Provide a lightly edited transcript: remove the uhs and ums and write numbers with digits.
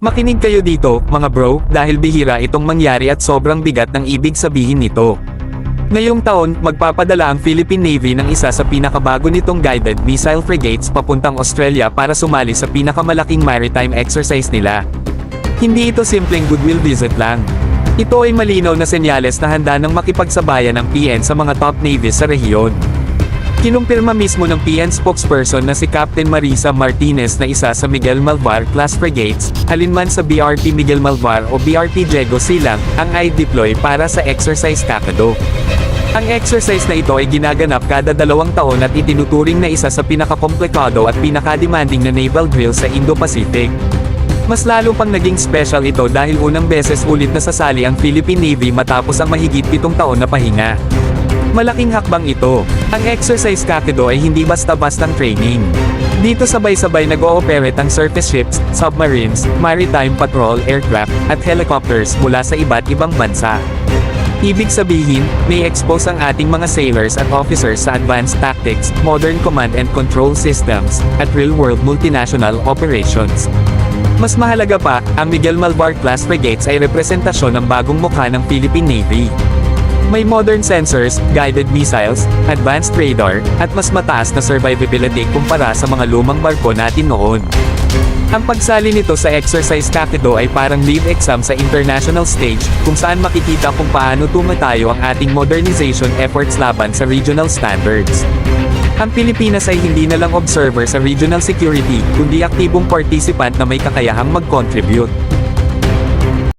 Makinig kayo dito, mga bro, dahil bihira itong mangyari at sobrang bigat ng ibig sabihin nito. Ngayong taon, magpapadala ang Philippine Navy ng isa sa pinakabago nitong guided missile frigates papuntang Australia para sumali sa pinakamalaking maritime exercise nila. Hindi ito simpleng goodwill visit lang. Ito ay malinaw na senyales na handa ng makipagsabayan ng PN sa mga top navies sa rehiyon. Kinumpirma mismo ng PN spokesperson na si Captain Marisa Martinez na isa sa Miguel Malvar class frigates, alinman sa BRP Miguel Malvar o BRP Diego Silang, ang i-deploy para sa Exercise Kakado. Ang exercise na ito ay ginaganap kada 2 taon at itinuturing na isa sa pinakakomplikado at pinaka-demanding na naval drill sa Indo-Pacific. Mas lalo pang naging special ito dahil unang beses ulit nasasali ang Philippine Navy matapos ang mahigit 7 taon na pahinga. Malaking hakbang ito. Ang Exercise Kakado ay hindi basta-bastang training. Dito sabay-sabay nag-ooperate ang surface ships, submarines, maritime patrol aircraft, at helicopters mula sa iba't ibang bansa. Ibig sabihin, may expose ang ating mga sailors at officers sa advanced tactics, modern command and control systems, at real-world multinational operations. Mas mahalaga pa, ang Miguel Malvar class frigates ay representasyon ng bagong mukha ng Philippine Navy. May modern sensors, guided missiles, advanced radar, at mas mataas na survivability kumpara sa mga lumang barko natin noon. Ang pagsali nito sa Exercise Kakado ay parang leave exam sa international stage, kung saan makikita kung paano tumatayo ang ating modernization efforts laban sa regional standards. Ang Pilipinas ay hindi na lang observer sa regional security, kundi aktibong participant na may kakayahang mag-contribute.